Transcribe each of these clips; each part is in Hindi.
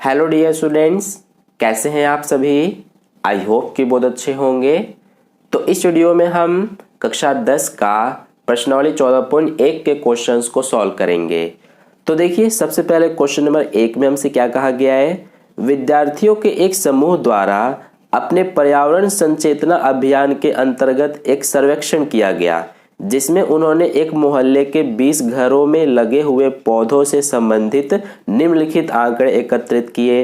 हेलो डियर स्टूडेंट्स, कैसे हैं आप सभी। आई होप कि बहुत अच्छे होंगे। तो इस वीडियो में हम कक्षा 10 का प्रश्नावली 14.1 के क्वेश्चंस को सॉल्व करेंगे। तो देखिए, सबसे पहले क्वेश्चन नंबर 1 में हमसे क्या कहा गया है। विद्यार्थियों के एक समूह द्वारा अपने पर्यावरण संचेतना अभियान के अंतर्गत एक सर्वेक्षण किया गया, जिसमें उन्होंने एक मोहल्ले के 20 घरों में लगे हुए पौधों से संबंधित निम्नलिखित आंकड़े एकत्रित किए।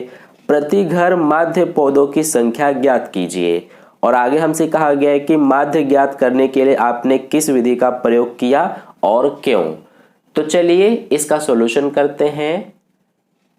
प्रति घर माध्य पौधों की संख्या ज्ञात कीजिए। और आगे हमसे कहा गया है कि माध्य ज्ञात करने के लिए आपने किस विधि का प्रयोग किया और क्यों। तो चलिए इसका सॉल्यूशन करते हैं।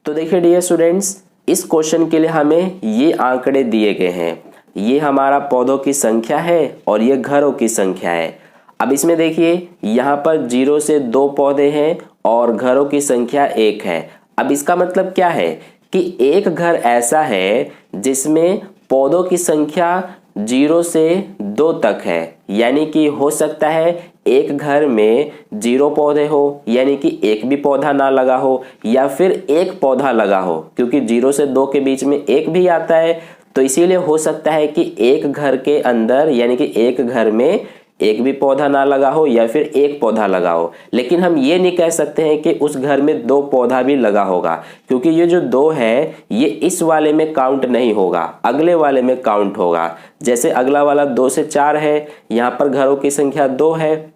तो देखिए डियर स्टूडेंट्स, इस क्वेश्चन के लिए हमें ये आंकड़े दिए गए हैं। ये हमारा पौधों की संख्या है और ये घरों की संख्या है। अब इसमें देखिए, यहाँ पर 0 से 2 पौधे हैं और घरों की संख्या 1 है। अब इसका मतलब क्या है कि एक घर ऐसा है जिसमें पौधों की संख्या 0 से 2 तक है, यानी कि हो सकता है एक घर में 0 पौधे हो, यानी कि एक भी पौधा ना लगा हो, या फिर एक पौधा लगा हो, क्योंकि 0 से 2 के बीच में एक भी आता है। तो इसीलिए हो सकता है कि एक घर के अंदर, यानी कि एक घर में एक भी पौधा ना लगा हो या फिर एक पौधा लगा हो। लेकिन हम ये नहीं कह सकते हैं कि उस घर में 2 पौधा भी लगा होगा, क्योंकि ये जो 2 है ये इस वाले में काउंट नहीं होगा, अगले वाले में काउंट होगा। जैसे अगला वाला 2 से 4 है, यहाँ पर घरों की संख्या 2 है।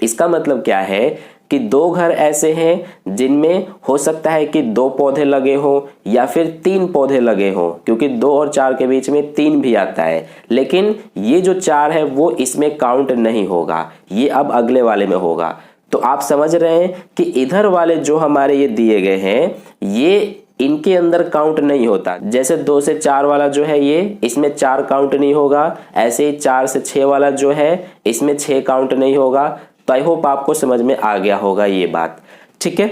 इसका मतलब क्या है कि 2 घर ऐसे हैं जिनमें हो सकता है कि 2 पौधे लगे हो या फिर 3 पौधे लगे हो, क्योंकि 2 और 4 के बीच में 3 भी आता है। लेकिन ये जो 4 है वो इसमें काउंट नहीं होगा, ये अब अगले वाले में होगा। तो आप समझ रहे हैं कि इधर वाले जो हमारे ये दिए गए हैं, ये इनके अंदर काउंट नहीं होता। जैसे 2 से 4 वाला जो है ये, इसमें 4 काउंट नहीं होगा। ऐसे ही 4 से 6 वाला जो है, इसमें 6 काउंट नहीं होगा। तो आई होप आपको समझ में आ गया होगा ये बात, ठीक है।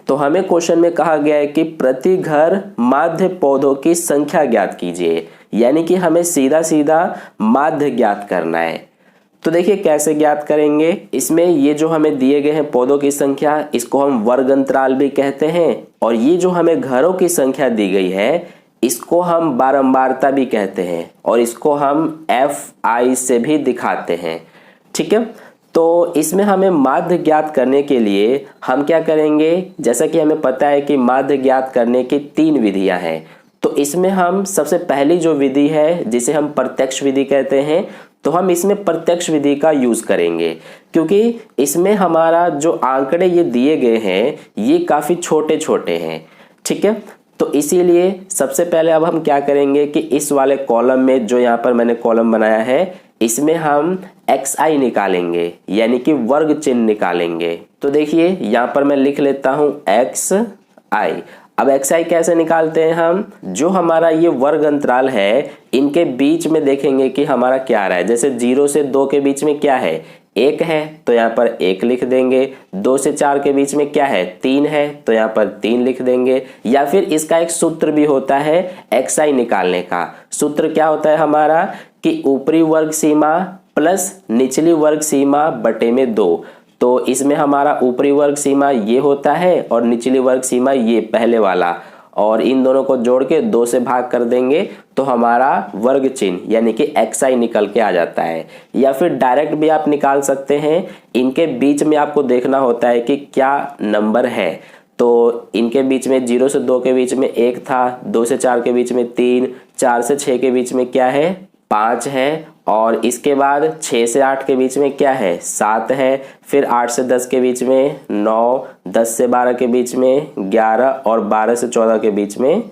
तो हमें क्वेश्चन में कहा गया है कि प्रति घर माध्य पौधों की संख्या ज्ञात कीजिए, यानी कि हमें सीधा सीधा माध्य ज्ञात करना है। तो देखिए कैसे ज्ञात करेंगे। इसमें ये जो हमें दिए गए हैं पौधों की संख्या, इसको हम वर्ग अंतराल भी कहते हैं। और ये जो हमें घरों की संख्या दी गई है, इसको हम बारंबारता भी कहते हैं, और इसको हम FI से भी दिखाते हैं, ठीक है। तो इसमें हमें माध्य ज्ञात करने के लिए हम क्या करेंगे, जैसा कि हमें पता है कि माध्य ज्ञात करने की 3 विधियां हैं। तो इसमें हम सबसे पहली जो विधि है, जिसे हम प्रत्यक्ष विधि कहते हैं, तो हम इसमें प्रत्यक्ष विधि का यूज करेंगे, क्योंकि इसमें हमारा जो आंकड़े ये दिए गए हैं ये काफी छोटे छोटे हैं, ठीक है। तो इसीलिए सबसे पहले अब हम क्या करेंगे कि इस वाले कॉलम में, जो यहाँ पर मैंने कॉलम बनाया है, इसमें हम XI निकालेंगे, यानी कि वर्ग चिन्ह निकालेंगे। तो देखिए यहाँ पर मैं लिख लेता हूं XI। अब XI कैसे निकालते हैं हम, जो हमारा ये वर्ग अंतराल है इनके बीच में देखेंगे कि हमारा क्या आ रहा है। जैसे 0 से 2 के बीच में क्या है, 1 है, तो यहाँ पर 1 लिख देंगे। 2 से 4 के बीच में क्या है, 3 है, तो यहाँ पर 3 लिख देंगे। या फिर इसका एक सूत्र भी होता है XI निकालने का। सूत्र क्या होता है हमारा कि ऊपरी वर्ग सीमा प्लस निचली वर्ग सीमा बटे में 2। तो इसमें हमारा ऊपरी वर्ग सीमा ये होता है और निचली वर्ग सीमा ये पहले वाला, और इन दोनों को जोड़ के 2 से भाग कर देंगे तो हमारा वर्ग चिन्ह यानी कि XI निकल के आ जाता है। या फिर डायरेक्ट भी आप निकाल सकते हैं। इनके बीच में आपको देखना होता है कि क्या नंबर है। तो इनके बीच में 0 से 2 के बीच में 1 था, 2 से 4 के बीच में 3, 4 से 6 के बीच में क्या है, 5 है, और इसके बाद 6 से 8 के बीच में क्या है, 7 है। फिर 8 से 10 के बीच में 9, 10 से 12 के बीच में 11, और 12 से 14 के बीच में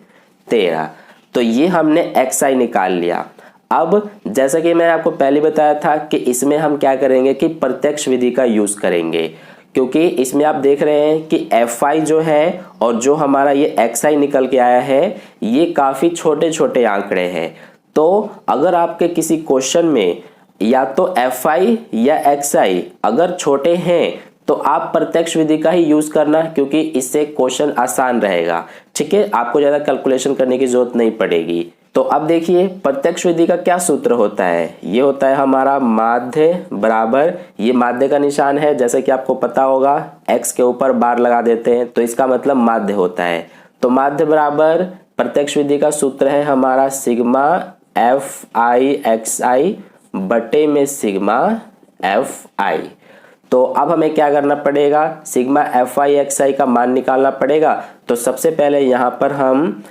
13। तो ये हमने XI निकाल लिया। अब जैसा कि मैंने आपको पहले बताया था कि इसमें हम क्या करेंगे कि प्रत्यक्ष विधि का यूज करेंगे, क्योंकि इसमें आप देख रहे हैं कि FI जो है और जो हमारा ये XI निकल के आया है, ये काफी छोटे छोटे आंकड़े हैं। तो अगर आपके किसी क्वेश्चन में या तो FI या XI अगर छोटे हैं तो आप प्रत्यक्ष विधि का ही यूज करना, क्योंकि इससे क्वेश्चन आसान रहेगा, ठीक है। आपको ज्यादा कैलकुलेशन करने की जरूरत नहीं पड़ेगी। तो अब देखिए प्रत्यक्ष विधि का क्या सूत्र होता है। ये होता है हमारा माध्य बराबर, ये माध्य का निशान है, जैसे कि आपको पता होगा x के ऊपर बार लगा देते हैं तो इसका मतलब माध्य होता है। तो माध्य बराबर प्रत्यक्ष विधि का सूत्र है हमारा सिग्मा एफ आई एक्स आई बटे में सिग्मा एफ आई। तो अब हमें क्या करना पड़ेगा, सिग्मा एफ आई एक्स आई का मान निकालना पड़ेगा। तो सबसे पहले यहाँ पर हम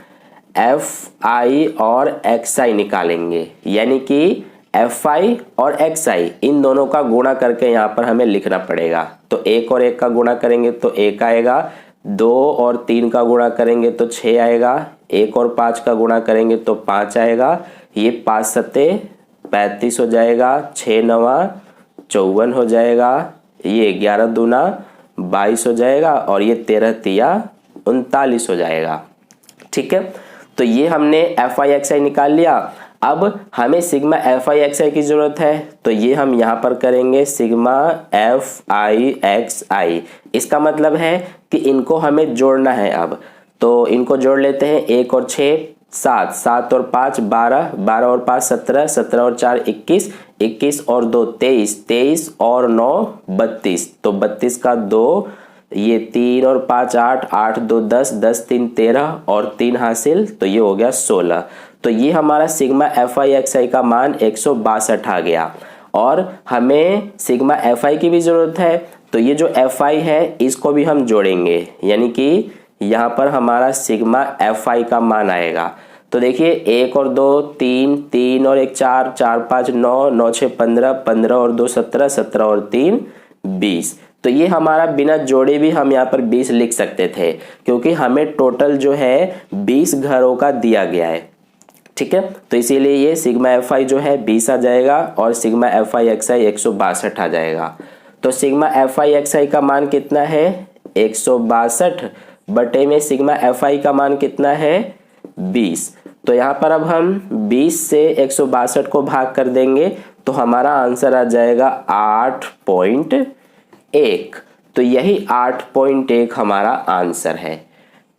एफ आई और एक्स आई निकालेंगे, यानी कि एफ आई और एक्स आई इन दोनों का गुणा करके यहाँ पर हमें लिखना पड़ेगा। तो एक और एक का गुणा करेंगे तो एक आएगा, 2 और 3 का गुणा करेंगे तो 6 आएगा, 1 और 5 का गुणा करेंगे तो 5 आएगा, ये 5 सत्ते 35 हो जाएगा, 6 नवा 54 हो जाएगा, ये 11 दूना 22 हो जाएगा और ये 13 तिया 39 हो जाएगा। ठीक है, तो ये हमने एफ आई एक्स आई निकाल लिया। अब हमें सिग्मा एफ आई एक्स आई की जरूरत है, तो ये हम यहाँ पर करेंगे सिग्मा एफ आई एक्स आई। इसका मतलब है कि इनको हमें जोड़ना है। अब तो इनको जोड़ लेते हैं, 1 और 6 7, 7 और 5 12, 12 और 5 17, 17 और 4 21, 21 और 2 23, 23 और 9 32, तो 32 का 2, ये 3 और 5 8, 8 2 10, 10 3 13 और 3 हासिल, तो ये हो गया 16। तो ये हमारा सिग्मा एफ आई एक्स आई का मान 162 आ गया। और हमें सिग्मा एफ आई की भी जरूरत है, तो ये जो एफ आई है इसको भी हम जोड़ेंगे, यानी कि यहाँ पर हमारा सिग्मा एफ आई का मान आएगा। तो देखिए 1 और 2 3, 3 और 1 4, 4 5 9, 9 6 15, 15 और 2 17, 17 और 3 20। तो ये हमारा बिना जोड़े भी हम यहाँ पर 20 लिख सकते थे, क्योंकि हमें टोटल जो है 20 घरों का दिया गया है। ठीक है, तो इसीलिए ये सिग्मा एफ आई जो है 20 आ जाएगा और सिग्मा एफ आई एक्स आई 162 आ जाएगा। तो सिग्मा एफ आई एक्स आई का मान कितना है 162 बटे में सिग्मा एफ आई का मान कितना है 20। तो यहाँ पर अब हम 20 से 162 को भाग कर देंगे तो हमारा आंसर आ जाएगा 8.1। तो यही 8.1 हमारा आंसर है।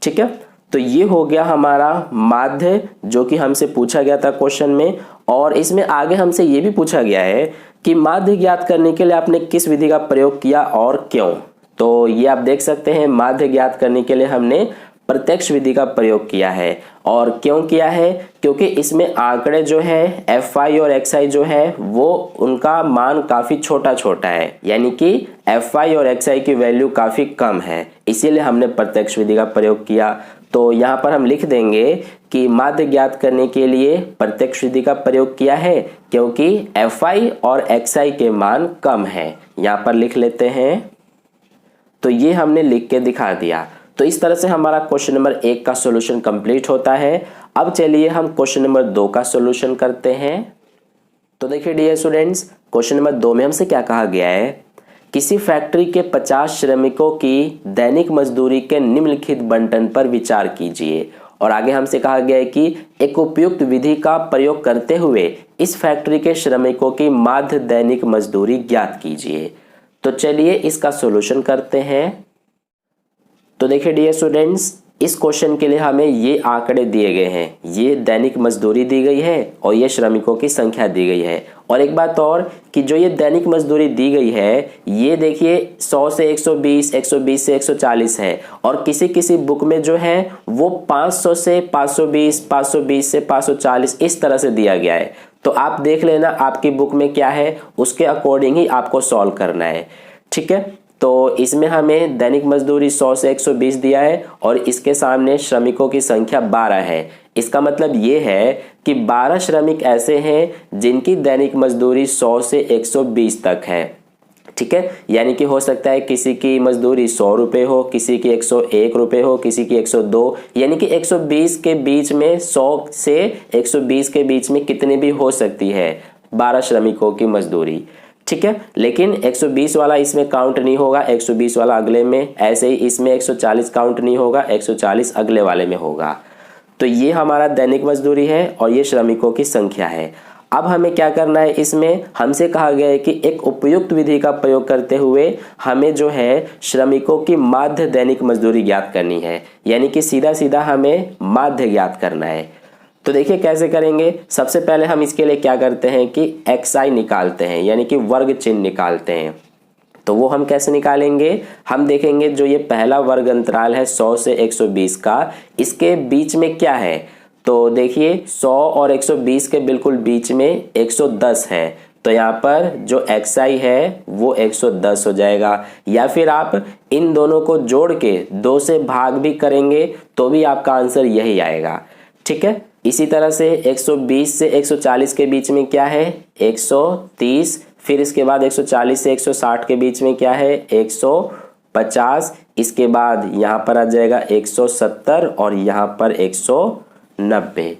ठीक है, तो ये हो गया हमारा माध्य जो कि हमसे पूछा गया था क्वेश्चन में। और इसमें आगे हमसे ये भी पूछा गया है कि माध्य ज्ञात करने के लिए आपने किस विधि का प्रयोग किया और क्यों। तो ये आप देख सकते हैं, माध्य ज्ञात करने के लिए हमने प्रत्यक्ष विधि का प्रयोग किया है। और क्यों किया है, क्योंकि इसमें आंकड़े जो है एफ आई और एक्स आई जो है वो उनका मान काफी छोटा छोटा है, यानी कि एफ आई और एक्स आई की वैल्यू काफी कम है, इसीलिए हमने प्रत्यक्ष विधि का प्रयोग किया। तो यहाँ पर हम लिख देंगे कि माध्य ज्ञात करने के लिए प्रत्यक्ष विधि का प्रयोग किया है, क्योंकि एफ आई और एक्स आई के मान कम है। यहाँ पर लिख लेते हैं, तो ये हमने लिख के दिखा दिया। तो इस तरह से हमारा क्वेश्चन नंबर 1 का सॉल्यूशन कंप्लीट होता है। अब चलिए हम क्वेश्चन नंबर 2 का सॉल्यूशन करते हैं। तो देखिए डियर स्टूडेंट्स, क्वेश्चन नंबर 2 में हमसे क्या कहा गया है, किसी फैक्ट्री के 50 श्रमिकों की दैनिक मजदूरी के निम्नलिखित बंटन पर विचार कीजिए। और आगे हमसे कहा गया है कि एक उपयुक्त विधि का प्रयोग करते हुए इस फैक्ट्री के श्रमिकों की माध्य दैनिक मजदूरी ज्ञात कीजिए। तो चलिए इसका सॉल्यूशन करते हैं। तो देखिए डियर स्टूडेंट्स, इस क्वेश्चन के लिए हमें ये आंकड़े दिए गए हैं, ये दैनिक मजदूरी दी गई है और ये श्रमिकों की संख्या दी गई है। और एक बात और कि जो ये दैनिक मजदूरी दी गई है ये देखिए 100 से 120, 120 से 140 है। और किसी किसी बुक में जो है वो 500 से 520, 520 से 540 इस तरह से दिया गया है। तो आप देख लेना आपकी बुक में क्या है, उसके अकॉर्डिंग ही आपको सॉल्व करना है। ठीक है, तो इसमें हमें दैनिक मजदूरी 100 से 120 दिया है और इसके सामने श्रमिकों की संख्या 12 है। इसका मतलब ये है कि 12 श्रमिक ऐसे हैं जिनकी दैनिक मजदूरी 100 से 120 तक है। ठीक है, यानी कि हो सकता है किसी की मजदूरी 100 रुपये हो, किसी की 101 रुपये हो, किसी की 102, यानी कि 120 के बीच में, 100 से 120 के बीच में कितनी भी हो सकती है 12 श्रमिकों की मजदूरी। ठीक है, लेकिन 120 वाला इसमें काउंट नहीं होगा, 120 वाला अगले में, ऐसे ही इसमें 140 काउंट नहीं होगा, 140 अगले वाले में होगा। तो ये हमारा दैनिक मजदूरी है और ये श्रमिकों की संख्या है। अब हमें क्या करना है, इसमें हमसे कहा गया है कि एक उपयुक्त विधि का प्रयोग करते हुए हमें जो है श्रमिकों की माध्य दैनिक मजदूरी ज्ञात करनी है, यानी कि सीधा सीधा हमें माध्य ज्ञात करना है। तो देखिए कैसे करेंगे। सबसे पहले हम इसके लिए क्या करते हैं कि एक्स आई निकालते हैं, यानी कि वर्ग चिन्ह निकालते हैं। तो वो हम कैसे निकालेंगे, हम देखेंगे जो ये पहला वर्ग अंतराल है 100 से 120 का, इसके बीच में क्या है। तो देखिए 100 और 120 के बिल्कुल बीच में 110 है, तो यहाँ पर जो xi है वो 110 हो जाएगा। या फिर आप इन दोनों को जोड़ के 2 से भाग भी करेंगे तो भी आपका आंसर यही आएगा। ठीक है, इसी तरह से 120 से 140 के बीच में क्या है 130, फिर इसके बाद 140 से 160 के बीच में क्या है 150, इसके बाद यहाँ पर आ जाएगा 170 और यहाँ पर 190।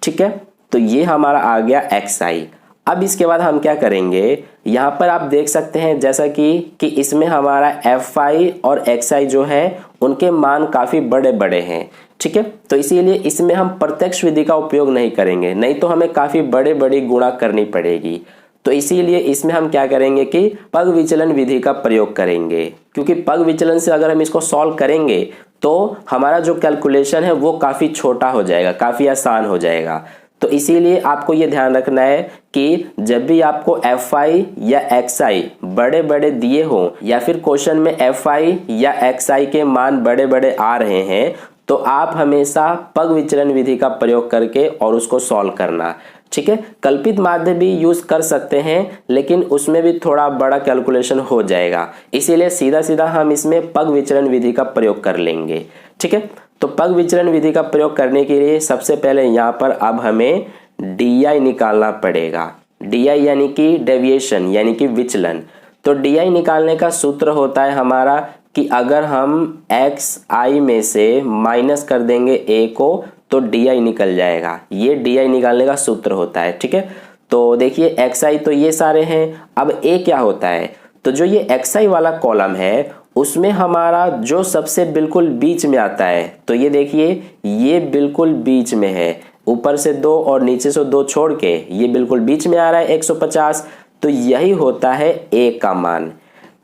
ठीक है, तो ये हमारा आ गया xi। अब इसके बाद हम क्या करेंगे, यहाँ पर आप देख सकते हैं जैसा कि इसमें हमारा fi और xi जो है उनके मान काफ़ी बड़े बड़े हैं। ठीक है, तो इसीलिए इसमें हम प्रत्यक्ष विधि का उपयोग नहीं करेंगे, नहीं तो हमें काफ़ी बड़े बड़ी गुणा करनी पड़ेगी। तो इसीलिए इसमें हम क्या करेंगे कि पग विचलन विधि का प्रयोग करेंगे, क्योंकि पग विचलन से अगर हम इसको सॉल्व करेंगे तो हमारा जो कैलकुलेशन है वो काफ़ी छोटा हो जाएगा, काफ़ी आसान हो जाएगा। तो इसीलिए आपको ये ध्यान रखना है कि जब भी आपको fi या xi बड़े बड़े दिए हों या फिर क्वेश्चन में fi या xi के मान बड़े बड़े आ रहे हैं तो आप हमेशा पग विचलन विधि का प्रयोग करके और उसको सॉल्व करना। ठीक है, कल्पित माध्य भी यूज कर सकते हैं लेकिन उसमें भी थोड़ा बड़ा कैलकुलेशन हो जाएगा, इसीलिए सीधा सीधा हम इसमें पग विचलन विधि का प्रयोग कर लेंगे। ठीक है, तो पग विचलन विधि का प्रयोग करने के लिए सबसे पहले यहाँ पर अब हमें di निकालना पड़ेगा। di यानी कि डेविएशन यानी कि विचलन। तो di निकालने का सूत्र होता है हमारा कि अगर हम xi में से माइनस कर देंगे a को तो di निकल जाएगा, ये di निकालने का सूत्र होता है। ठीक है, तो देखिए xi तो ये सारे हैं, अब a क्या होता है, तो जो ये xi वाला कॉलम है उसमें हमारा जो सबसे बिल्कुल बीच में आता है, तो ये देखिए ये बिल्कुल बीच में है, ऊपर से 2 और नीचे से 2 छोड़ के ये बिल्कुल बीच में आ रहा है 150, तो यही होता है a का मान।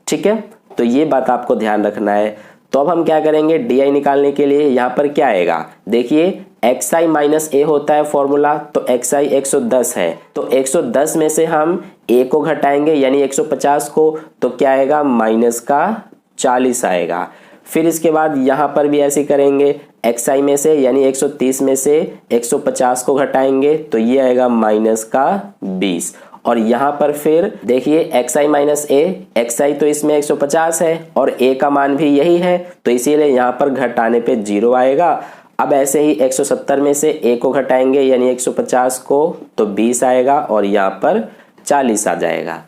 ठीक है, तो ये बात आपको ध्यान रखना है। तो अब हम क्या करेंगे, di निकालने के लिए यहाँ पर क्या आएगा, देखिए xi माइनस a होता है फॉर्मूला, तो xi 110 है, तो 110 में से हम a को घटाएंगे यानी 150 को, तो क्या आएगा माइनस का 40 आएगा। फिर इसके बाद यहाँ पर भी ऐसे करेंगे, xi में से यानी 130 में से 150 को घटाएंगे तो ये आएगा माइनस का 20, और यहाँ पर फिर देखिए xi माइनस a, xi तो इसमें 150 है और a का मान भी यही है, तो इसीलिए यहाँ पर घटाने पे 0 आएगा। अब ऐसे ही 170 में से a को घटाएंगे यानी 150 को, तो 20 आएगा और यहाँ पर 40 आ जाएगा।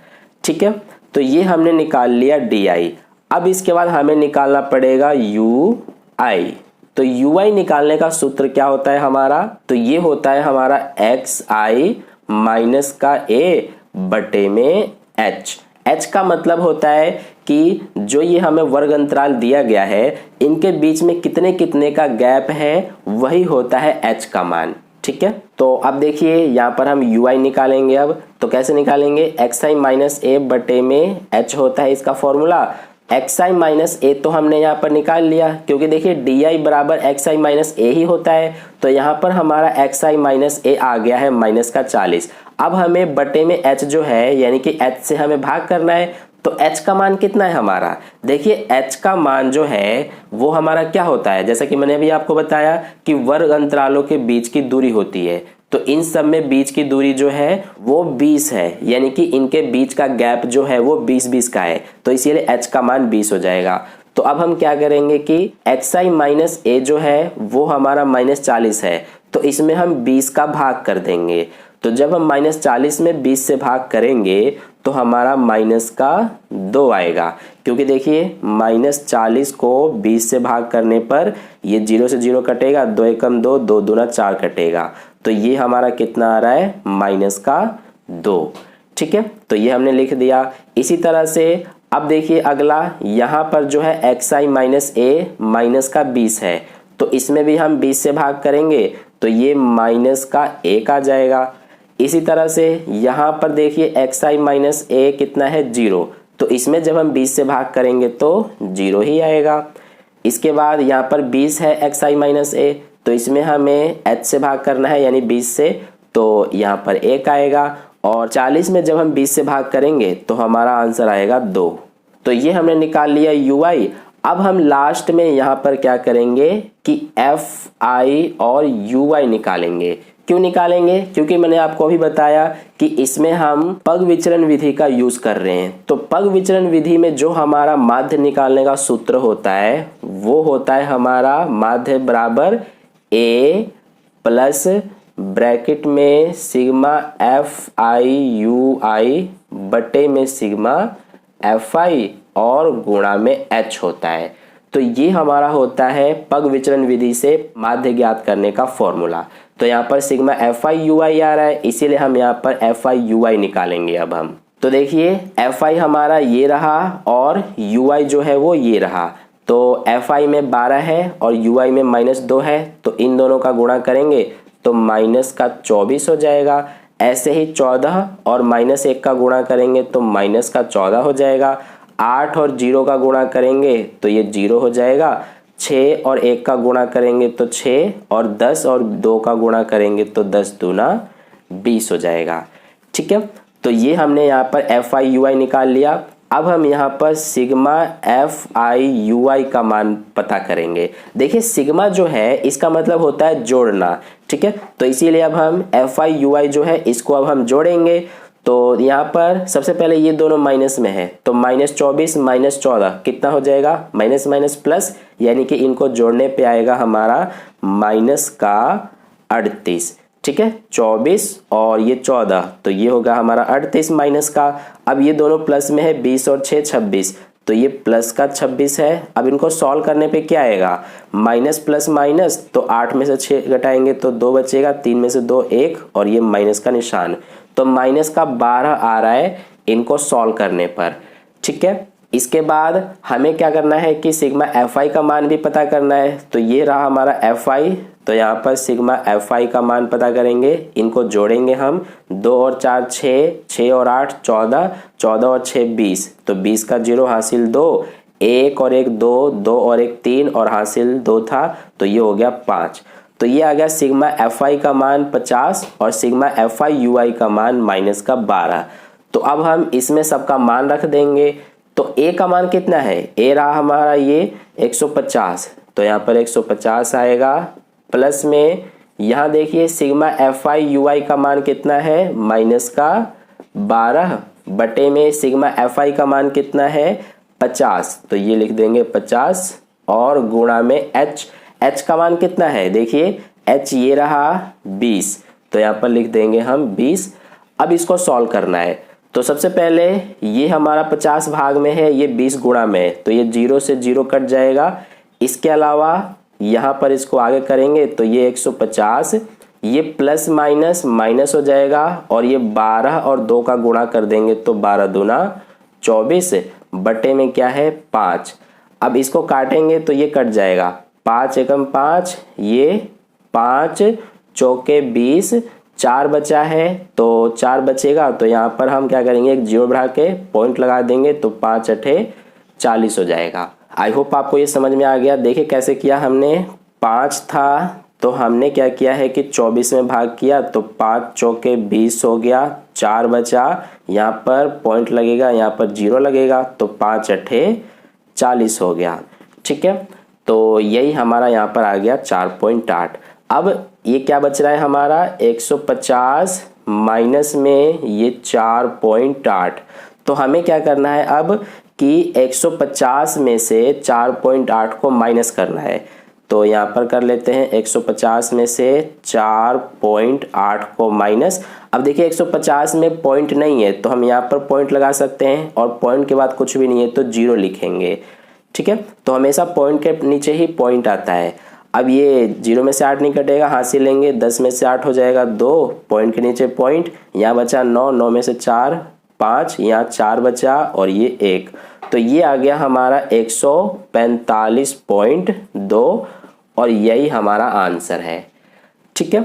ठीक है, तो ये हमने निकाल लिया di। अब इसके बाद हमें निकालना पड़ेगा ui। तो ui निकालने का सूत्र क्या होता है हमारा, तो ये होता है हमारा xi माइनस का a बटे में h। h का मतलब होता है कि जो ये हमें वर्ग अंतराल दिया गया है इनके बीच में कितने कितने का गैप है, वही होता है h का मान। ठीक है, तो अब देखिए यहाँ पर हम ui निकालेंगे। अब तो कैसे निकालेंगे, xi माइनस a बटे में h होता है इसका फॉर्मूला। xi माइनस a तो हमने यहाँ पर निकाल लिया, क्योंकि देखिए di बराबर xi माइनस a ही होता है, तो यहाँ पर हमारा xi माइनस a आ गया है माइनस का 40। अब हमें बटे में h जो है यानी कि h से हमें भाग करना है, तो h का मान कितना है हमारा, देखिए h का मान जो है वो हमारा क्या होता है, जैसा कि मैंने अभी आपको बताया कि वर्ग अंतरालों के बीच की दूरी होती है, तो इन सब में बीच की दूरी जो है वो 20 है, यानी कि इनके बीच का गैप जो है वो 20-20 का है, तो इसीलिए h का मान 20 हो जाएगा। तो अब हम क्या करेंगे कि xi माइनस a जो है वो हमारा माइनस 40 है, तो इसमें हम 20 का भाग कर देंगे। तो जब हम माइनस 40 में 20 से भाग करेंगे तो हमारा माइनस का 2 आएगा, क्योंकि देखिए माइनस 40 को 20 से भाग करने पर ये 0 से 0 कटेगा, 2 एकम 2, 2 दूना 4 कटेगा, तो ये हमारा कितना आ रहा है माइनस का 2। ठीक है, तो ये हमने लिख दिया। इसी तरह से अब देखिए अगला यहाँ पर जो है xi माइनस a माइनस का 20 है, तो इसमें भी हम 20 से भाग करेंगे तो ये माइनस का 1 आ जाएगा। इसी तरह से यहाँ पर देखिए xi माइनस a कितना है 0, तो इसमें जब हम 20 से भाग करेंगे तो 0 ही आएगा। इसके बाद यहाँ पर 20 है xi माइनस a, तो इसमें हमें h से भाग करना है यानी 20 से, तो यहाँ पर 1 आएगा, और 40 में जब हम 20 से भाग करेंगे तो हमारा आंसर आएगा 2। तो ये हमने निकाल लिया ui। अब हम लास्ट में यहाँ पर क्या करेंगे कि fi और ui निकालेंगे। क्यों निकालेंगे? क्योंकि मैंने आपको अभी बताया कि इसमें हम पग विचलन विधि का यूज कर रहे हैं। तो पग विचलन विधि में जो हमारा माध्य निकालने का सूत्र होता है वो होता है हमारा माध्य बराबर a प्लस ब्रैकेट में सिग्मा fi ui बटे में सिग्मा fi और गुणा में h होता है। तो ये हमारा होता है पग विचलन विधि से माध्य ज्ञात करने का फॉर्मूला। तो यहाँ पर सिग्मा fi ui आ रहा है, इसीलिए हम यहाँ पर fi ui निकालेंगे। अब हम तो देखिए fi हमारा ये रहा और ui जो है वो ये रहा। तो fi में 12 है और ui में -2 है, तो इन दोनों का गुणा करेंगे तो -24 हो जाएगा। ऐसे ही 14 और -1 का गुणा करेंगे तो -14 हो जाएगा। 8 और 0 का गुणा करेंगे तो ये 0 हो जाएगा। 6 और 1 का गुणा करेंगे तो 6 और 10 और 2 का गुणा करेंगे तो 10 दूना 20 हो जाएगा। ठीक है, तो ये हमने यहाँ पर fi ui निकाल लिया। अब हम यहाँ पर सिग्मा fi ui का मान पता करेंगे। देखिए सिग्मा जो है इसका मतलब होता है जोड़ना। ठीक है, तो इसीलिए अब हम fi ui जो है इसको अब हम जोड़ेंगे। तो यहाँ पर सबसे पहले ये दोनों माइनस में है, तो -24 -14 कितना हो जाएगा? माइनस माइनस प्लस, यानी कि इनको जोड़ने पे आएगा हमारा -38। ठीक है, 24 और ये 14, तो ये होगा हमारा 38 माइनस का। अब ये दोनों प्लस में है, 20 और 6 26, तो ये प्लस का 26 है। अब इनको सॉल्व करने पे क्या आएगा? माइनस प्लस माइनस, तो 8 में से 6 घटाएंगे तो 2 बचेगा, 3 में से 2 1 और ये माइनस का निशान, तो माइनस का 12 आ रहा है इनको सॉल्व करने पर। ठीक है, इसके बाद हमें क्या करना है कि सिग्मा fi का मान भी पता करना है। तो ये रहा हमारा fi, तो यहाँ पर सिग्मा fi का मान पता करेंगे, इनको जोड़ेंगे हम। 2 और 4 6, 6 और 8 14, 14 और 6 20, तो 20 का 0 हासिल 2, 1 और 1 2, 2 और 1 3 और हासिल 2 था, तो ये हो गया 5। तो ये आ गया सिग्मा fi का मान 50 और सिग्मा fi ui का मान -12। तो अब हम इसमें सबका मान रख देंगे। तो a का मान कितना है? a रहा हमारा ये 150, तो यहाँ पर 150 आएगा। प्लस में यहाँ देखिए सिग्मा fi ui का मान कितना है? -12 बटे में सिग्मा fi का मान कितना है? 50, तो ये लिख देंगे 50 और गुणा में h का मान कितना है? देखिए h ये रहा 20, तो यहाँ पर लिख देंगे हम 20। अब इसको सॉल्व करना है, तो सबसे पहले ये हमारा 50 भाग में है, ये 20 गुणा में है, तो ये 0 से 0 कट जाएगा। इसके अलावा यहाँ पर इसको आगे करेंगे तो ये 150, ये प्लस माइनस माइनस हो जाएगा और ये 12 और 2 का गुणा कर देंगे तो 12 दूना 24 बटे में क्या है? 5। अब इसको काटेंगे तो ये कट जाएगा, 5 एकम 5, ये 5 चौके 20, 4 बचा है तो 4 बचेगा, तो यहाँ पर हम क्या करेंगे? एक 0 बढ़ा के पॉइंट लगा देंगे तो 5 अठे 40 हो जाएगा। आई होप आपको ये समझ में आ गया। देखिए कैसे किया हमने। 5 था तो हमने क्या किया है कि 24 में भाग किया, तो 5 चौके 20 हो गया, 4 बचा, यहाँ पर पॉइंट लगेगा, यहाँ पर 0 लगेगा, तो 5 अठे 40 हो गया। ठीक है, तो यही हमारा यहाँ पर आ गया 4.8। अब ये क्या बच रहा है हमारा? 150 माइनस में ये 4.8। तो हमें क्या करना है अब कि 150 में से 4.8 को माइनस करना है। तो यहाँ पर कर लेते हैं 150 में से 4.8 को माइनस। अब देखिए 150 में पॉइंट नहीं है तो हम यहाँ पर पॉइंट लगा सकते हैं और पॉइंट के बाद कुछ भी नहीं है तो 0 लिखेंगे। ठीक है, तो हमेशा पॉइंट के नीचे ही पॉइंट आता है। अब ये 0 में से 8 नहीं कटेगा, हासिल लेंगे, 10 में से 8 हो जाएगा 2, पॉइंट के नीचे पॉइंट, यहाँ बचा 9, 9 में से 4 5, यहाँ 4 बचा और ये 1, तो ये आ गया हमारा 145.2 और यही हमारा आंसर है। ठीक है,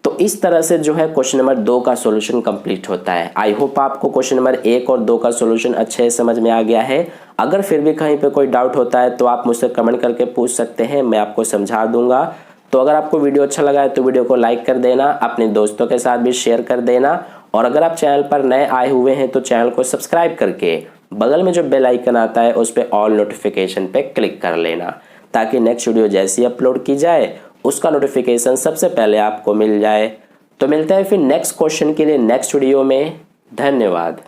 तो इस तरह से जो है क्वेश्चन नंबर 2 का सॉल्यूशन कंप्लीट होता है। आई होप आपको क्वेश्चन नंबर 1 और 2 का सॉल्यूशन अच्छे से समझ में आ गया है। अगर फिर भी कहीं पे कोई डाउट होता है तो आप मुझसे कमेंट करके पूछ सकते हैं, मैं आपको समझा दूंगा। तो अगर आपको वीडियो अच्छा लगा है तो वीडियो को लाइक कर देना, अपने दोस्तों के साथ भी शेयर कर देना और अगर आप चैनल पर नए आए हुए हैं तो चैनल को सब्सक्राइब करके बगल में जो बेल आइकन आता है उस पर ऑल नोटिफिकेशन पे क्लिक कर लेना, ताकि नेक्स्ट वीडियो जैसी अपलोड की जाए उसका नोटिफिकेशन सबसे पहले आपको मिल जाए। तो मिलते हैं फिर नेक्स्ट क्वेश्चन के लिए नेक्स्ट वीडियो में। धन्यवाद।